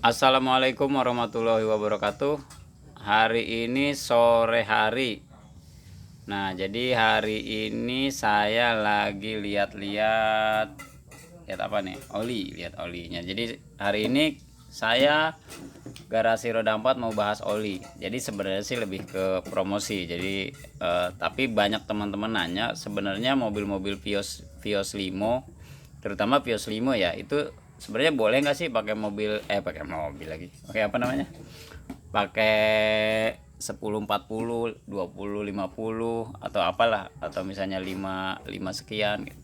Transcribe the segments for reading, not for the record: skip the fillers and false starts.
Assalamualaikum warahmatullahi wabarakatuh. Hari ini sore hari. Nah, jadi hari ini saya lagi lihat-lihat apa nih? Lihat olinya. Jadi hari ini saya garasi roda 4 mau bahas oli. Jadi sebenarnya sih lebih ke promosi. Jadi tapi banyak teman-teman nanya sebenarnya mobil-mobil Vios Limo, terutama Vios Limo ya, itu sebenarnya boleh nggak sih pakai mobil lagi, pakai apa namanya, pakai 1040 2050 atau apalah, atau misalnya 5 sekian gitu.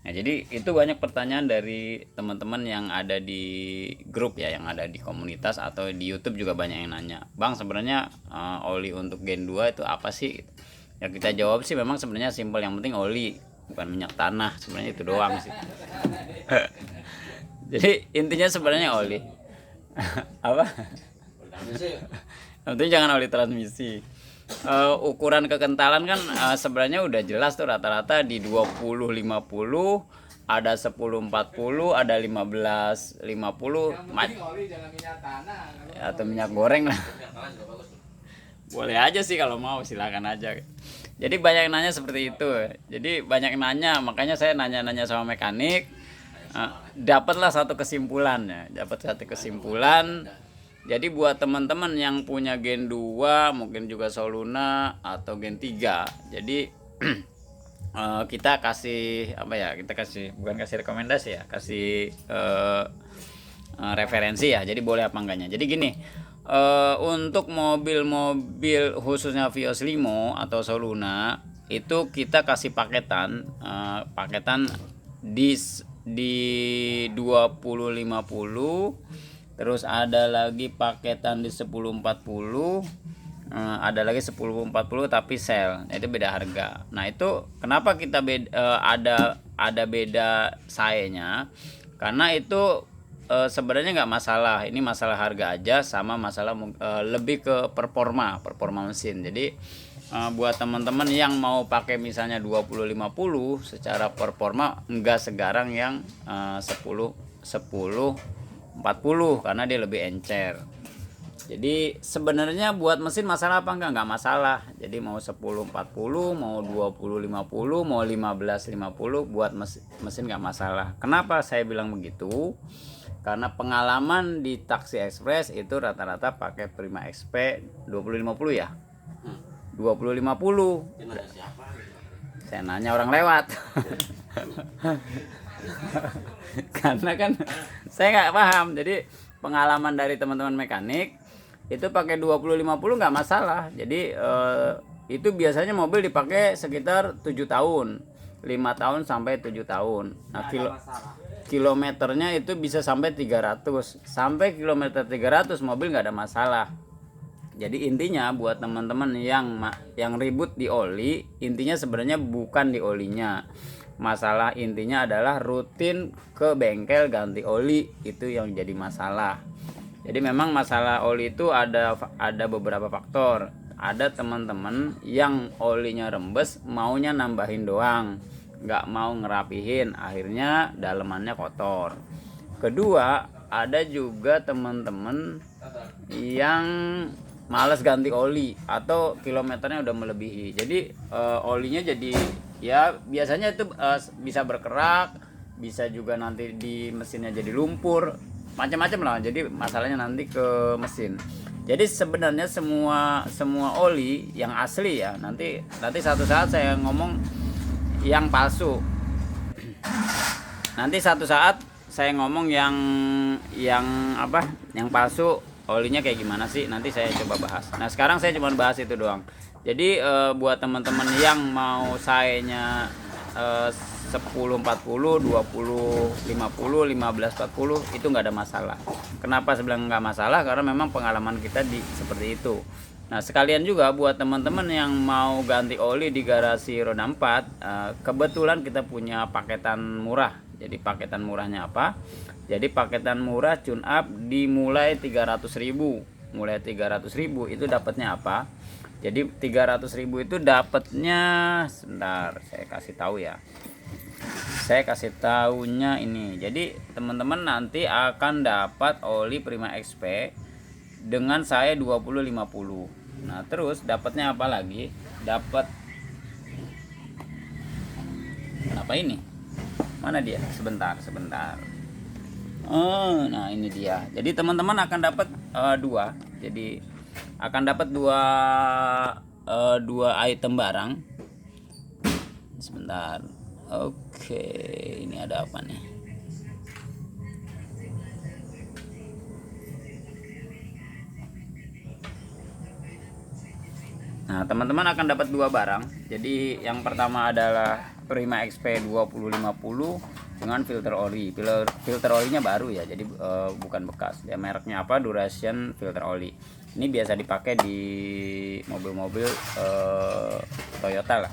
Nah, jadi itu banyak pertanyaan dari teman-teman yang ada di grup ya, yang ada di komunitas atau di YouTube juga banyak yang nanya, "Bang, sebenarnya oli untuk Gen 2 itu apa sih?" Ya kita jawab sih memang sebenarnya simpel, yang penting oli, bukan minyak tanah, sebenarnya itu doang sih. Jadi intinya sebenarnya oli. Apa? Yang penting jangan oli transmisi. Ukuran kekentalan kan sebenarnya udah jelas tuh, rata-rata di 2050, ada 1040, ada 1550, atau minyak goreng lah. Boleh aja sih kalau mau, silakan aja. Jadi banyak yang nanya seperti itu. Jadi banyak yang nanya, makanya saya nanya-nanya sama mekanik. Dapatlah satu kesimpulan ya, jadi buat teman-teman yang punya Gen 2, mungkin juga Soluna atau Gen 3, jadi kita kasih apa ya, kita kasih, bukan kasih rekomendasi ya, kasih referensi ya, jadi boleh apa enggaknya. Jadi gini, untuk mobil-mobil khususnya Vios Limo atau Soluna itu kita kasih paketan di 2050, terus ada lagi paketan di 1040, ada lagi 1040 tapi sel. Itu beda harga. Nah, itu kenapa kita ada beda sayanya? Karena itu sebenarnya nggak masalah. Ini masalah harga aja, sama masalah lebih ke performa mesin. Jadi buat teman-teman yang mau pakai misalnya 2050, secara performa enggak segarang yang 1040, karena dia lebih encer. Jadi sebenarnya buat mesin masalah apa enggak masalah. Jadi mau 1040, mau 2050, mau 1550, buat mesin enggak masalah. Kenapa saya bilang begitu? Karena pengalaman di taksi ekspres itu rata-rata pakai Prima XP 2050 ya. 2050. Saya nanya orang lewat. Karena kan saya nggak paham. Jadi pengalaman dari teman-teman mekanik itu pakai 2050 nggak masalah. Jadi itu biasanya mobil dipakai sekitar 7 tahun, 5 tahun sampai 7 tahun. Nah, kilometernya itu bisa sampai 300. Sampai kilometer 300 mobil nggak ada masalah. Jadi intinya buat teman-teman yang ribut di oli, intinya sebenarnya bukan di olinya. Masalah intinya adalah rutin ke bengkel ganti oli, itu yang jadi masalah. Jadi memang masalah oli itu ada beberapa faktor. Ada teman-teman yang olinya rembes, maunya nambahin doang, nggak mau ngerapihin, akhirnya dalemannya kotor. Kedua, ada juga teman-teman yang malas ganti oli atau kilometernya udah melebihi. Jadi olinya jadi ya biasanya itu bisa berkerak, bisa juga nanti di mesinnya jadi lumpur, macam-macam lah. Jadi masalahnya nanti ke mesin. Jadi sebenarnya semua oli yang asli ya, nanti satu saat saya ngomong yang palsu. Nanti satu saat saya ngomong yang apa? Yang palsu olinya kayak gimana sih, nanti saya coba bahas. Nah, sekarang saya cuma bahas itu doang. Jadi buat teman-teman yang mau sayanya 1040, 2050, 1540 itu nggak ada masalah. Kenapa saya bilang nggak masalah? Karena memang pengalaman kita seperti itu. Nah, sekalian juga buat teman-teman yang mau ganti oli di garasi roda 4, kebetulan kita punya paketan murah. Jadi paketan murahnya apa? Jadi paketan murah tune up dimulai 300.000. Mulai 300.000 itu dapatnya apa? Jadi 300.000 itu dapatnya, sebentar saya kasih tahu ya. Saya kasih tahunya ini. Jadi teman-teman nanti akan dapat oli Prima XP dengan saya 20-50. Nah, terus dapatnya apa lagi? Dapat apa ini? Mana dia? Sebentar. Oh, nah ini dia. Jadi teman-teman akan dapat dua. Jadi akan dapat dua item barang. Sebentar. Oke, ini ada apa nih? Nah, teman-teman akan dapat dua barang. Jadi yang pertama adalah Prima XP 2050 dengan filter oli. Filter olinya baru ya, jadi bukan bekas. Ya mereknya apa? Duration filter oli. Ini biasa dipakai di mobil-mobil Toyota lah.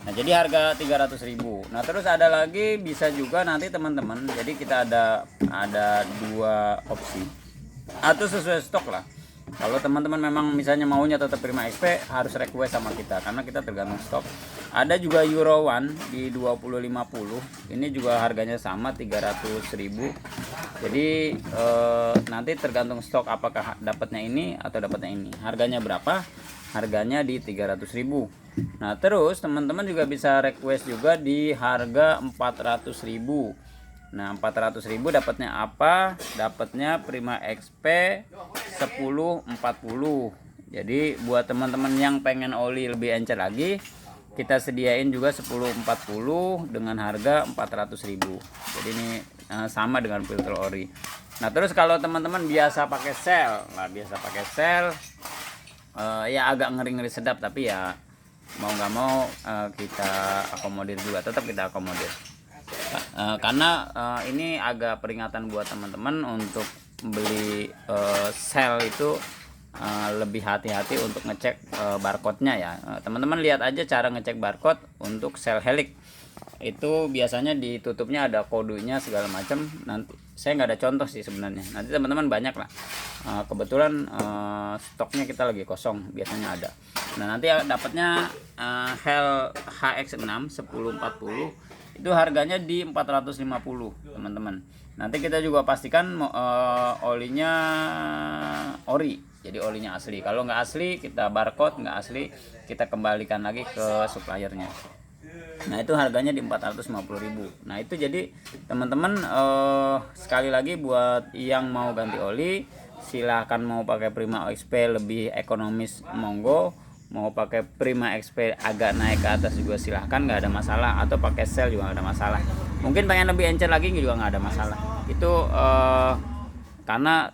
Nah, jadi harga 300.000. Nah, terus ada lagi bisa juga nanti teman-teman. Jadi kita ada dua opsi. Atau sesuai stok lah. Kalau teman-teman memang misalnya maunya tetap Prima XP, harus request sama kita karena kita tergantung stok. Ada juga Euro One di 2050. Ini juga harganya sama 300.000. Jadi nanti tergantung stok apakah dapatnya ini atau dapatnya ini. Harganya berapa? Harganya di 300.000. Nah, terus teman-teman juga bisa request juga di harga 400.000. Nah, 400.000 dapatnya apa? Dapatnya Prima XP 1040. Jadi buat teman-teman yang pengen oli lebih encer lagi, kita sediain juga 1040 dengan harga 400.000. Jadi ini sama dengan filter ori. Nah, terus kalau teman-teman biasa pakai sel, ya agak ngeri-ngeri sedap, tapi ya mau nggak mau kita akomodir juga, tetap kita akomodir. Karena ini agak peringatan buat teman-teman untuk beli sel itu lebih hati-hati untuk ngecek barcode-nya ya. Teman-teman lihat aja cara ngecek barcode untuk sel helix. Itu biasanya ditutupnya ada kodenya segala macam. Nanti saya nggak ada contoh sih sebenarnya. Nanti teman-teman banyak lah. Kebetulan stoknya kita lagi kosong, biasanya ada. Nah, nanti dapatnya Hel HX6 1040 itu harganya di 450 teman-teman. Nanti kita juga pastikan olinya ori, jadi olinya asli. Kalau nggak asli kita barcode, nggak asli kita kembalikan lagi ke suppliernya. Nah, itu harganya di 450.000. Nah, itu jadi teman-teman sekali lagi buat yang mau ganti oli, silahkan. Mau pakai Prima XP lebih ekonomis monggo, mau pakai Prima XP agak naik ke atas juga silahkan, nggak ada masalah. Atau pakai sel juga nggak ada masalah. Mungkin pengen lebih encer lagi juga nggak ada masalah. Itu karena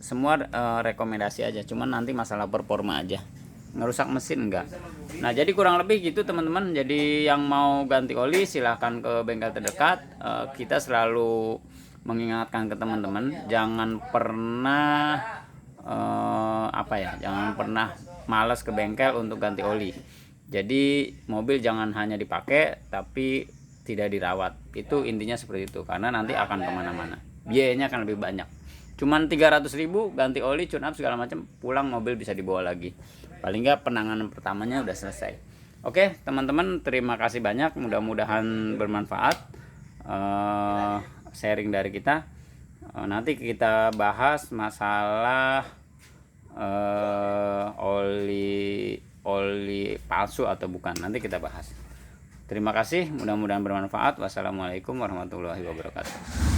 semua rekomendasi aja, cuman nanti masalah performa aja, ngerusak mesin enggak. Nah, jadi kurang lebih gitu teman-teman. Jadi yang mau ganti oli silahkan ke bengkel terdekat. Kita selalu mengingatkan ke teman-teman jangan pernah jangan pernah malas ke bengkel untuk ganti oli. Jadi mobil jangan hanya dipakai tapi tidak dirawat. Itu intinya seperti itu, karena nanti akan kemana-mana, biayanya akan lebih banyak. Cuman 300.000 ganti oli, tune up segala macam, pulang mobil bisa dibawa lagi. Paling nggak penanganan pertamanya udah selesai. Oke teman-teman, terima kasih banyak, mudah-mudahan bermanfaat sharing dari kita. Nanti kita bahas masalah oli palsu atau bukan, nanti kita bahas. Terima kasih, mudah-mudahan bermanfaat. Wassalamualaikum warahmatullahi wabarakatuh.